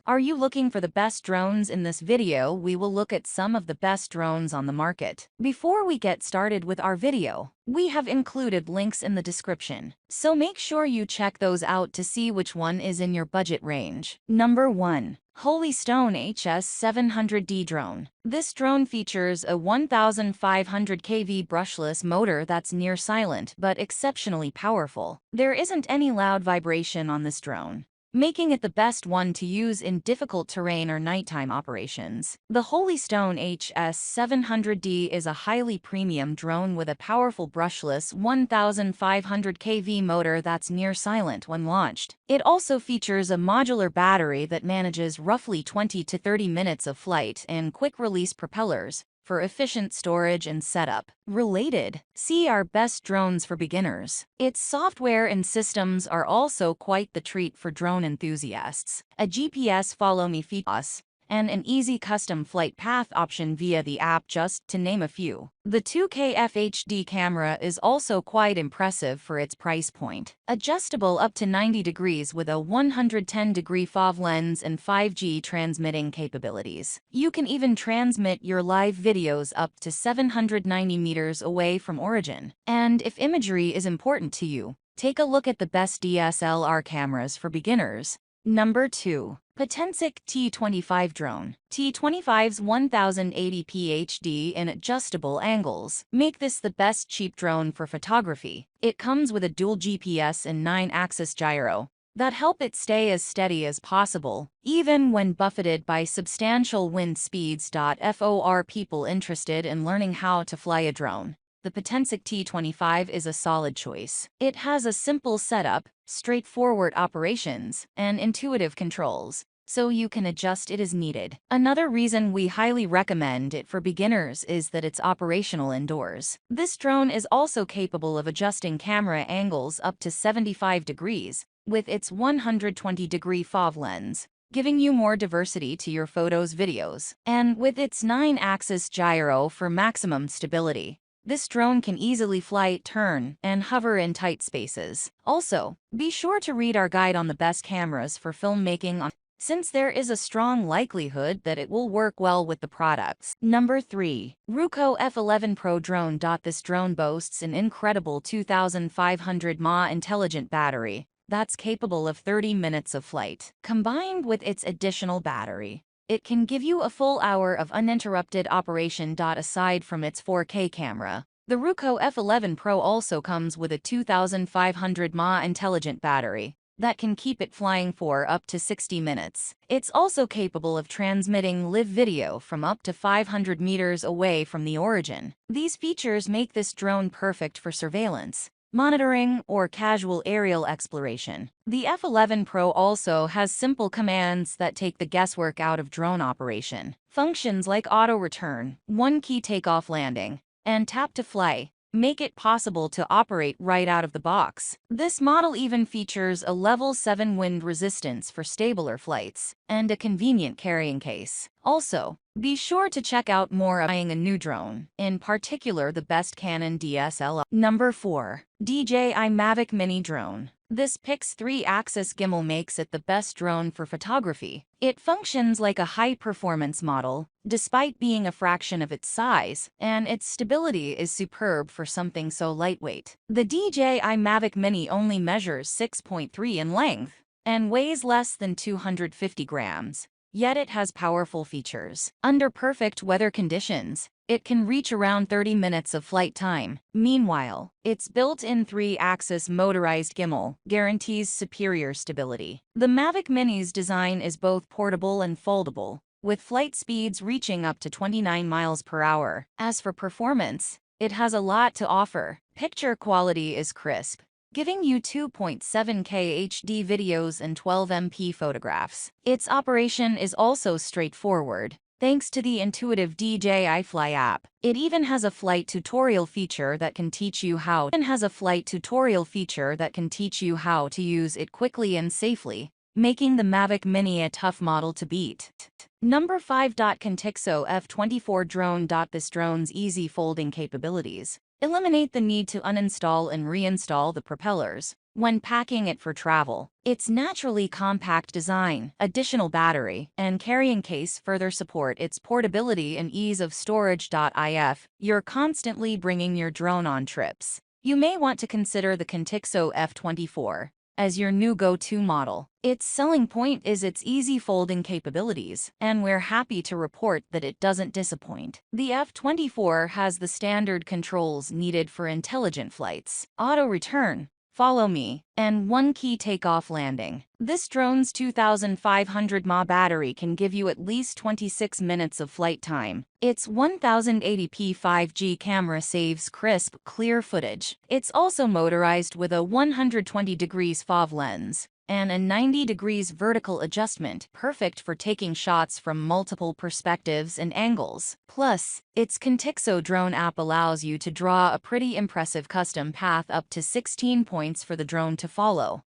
Are you looking for the best drones? In this video, we will look at some of the best drones on the market. Before we get started with our video, we have included links in the description, so make sure you check those out to see which one is in your budget range. Number 1. Holystone HS700D Drone. This drone features a 1500 kV brushless motor that's near silent but exceptionally powerful. There isn't any loud vibration on this drone, making it the best one to use in difficult terrain or nighttime operations. The Holystone HS700D is a highly premium drone with a powerful brushless 1500 kV motor that's near silent when launched. It also features a modular battery that manages roughly 20 to 30 minutes of flight and quick-release propellers for efficient storage and setup. Related, see our best drones for beginners. Its software and systems are also quite the treat for drone enthusiasts. A GPS follow me feature and an easy custom flight path option via the app, just to name a few. The 2K FHD camera is also quite impressive for its price point. Adjustable up to 90 degrees with a 110-degree FOV lens and 5G transmitting capabilities. You can even transmit your live videos up to 790 meters away from origin. And if imagery is important to you, take a look at the best DSLR cameras for beginners. Number 2. Potensic T25 Drone. T25's 1080p HD in adjustable angles make this the best cheap drone for photography. It comes with a dual GPS and 9-axis gyro that help it stay as steady as possible, even when buffeted by substantial wind speeds. For people interested in learning how to fly a drone, the Potensic T25 is a solid choice. It has a simple setup, straightforward operations, and intuitive controls, so you can adjust it as needed. Another reason we highly recommend it for beginners is that it's operational indoors. This drone is also capable of adjusting camera angles up to 75 degrees with its 120-degree FOV lens, giving you more diversity to your photos, videos. And with its 9-axis gyro for maximum stability, this drone can easily fly, turn, and hover in tight spaces. Also, be sure to read our guide on the best cameras for filmmaking, since there is a strong likelihood that it will work well with the products. Number 3. Ruko F11 Pro Drone. This drone boasts an incredible 2500 mAh intelligent battery that's capable of 30 minutes of flight. Combined with its additional battery, it can give you a full hour of uninterrupted operation. Aside from its 4K camera, the Ruko F11 Pro also comes with a 2500 mAh intelligent battery that can keep it flying for up to 60 minutes. It's also capable of transmitting live video from up to 500 meters away from the origin. These features make this drone perfect for surveillance, monitoring, or casual aerial exploration. The F11 Pro also has simple commands that take the guesswork out of drone operation. Functions like auto return, one-key takeoff landing, and tap to fly make it possible to operate right out of the box. This model even features a level 7 wind resistance for stabler flights and a convenient carrying case. Also, be sure to check out more about buying a new drone, in particular the best Canon DSLR. Number 4. DJI Mavic Mini Drone. This Pix 3-axis gimbal makes it the best drone for photography. It functions like a high-performance model, despite being a fraction of its size, and its stability is superb for something so lightweight. The DJI Mavic Mini only measures 6.3 in length and weighs less than 250 grams. Yet it has powerful features. Under perfect weather conditions, it can reach around 30 minutes of flight time. Meanwhile, its built-in 3-axis motorized gimbal guarantees superior stability. The Mavic Mini's design is both portable and foldable, with flight speeds reaching up to 29 miles per hour. As for performance, it has a lot to offer. Picture quality is crisp, giving you 2.7K HD videos and 12MP photographs. Its operation is also straightforward, thanks to the intuitive DJI Fly app. It even has a flight tutorial feature that can teach you how to use it quickly and safely, making the Mavic Mini a tough model to beat. Number 5. Contixo F24 Drone. This drone's easy folding capabilities eliminate the need to uninstall and reinstall the propellers, when packing it for travel. Its naturally compact design, additional battery, and carrying case further support its portability and ease of storage. If you're constantly bringing your drone on trips, you may want to consider the Contixo F24 as your new go-to model. Its selling point is its easy folding capabilities, and we're happy to report that it doesn't disappoint. The F24 has the standard controls needed for intelligent flights, auto return, follow me, and one key takeoff landing. This drone's 2500 mAh battery can give you at least 26 minutes of flight time. Its 1080p 5G camera saves crisp, clear footage. It's also motorized with a 120 degrees FOV lens and a 90 degrees vertical adjustment, perfect for taking shots from multiple perspectives and angles. Plus, its Contixo drone app allows you to draw a pretty impressive custom path up to 16 points for the drone to follow.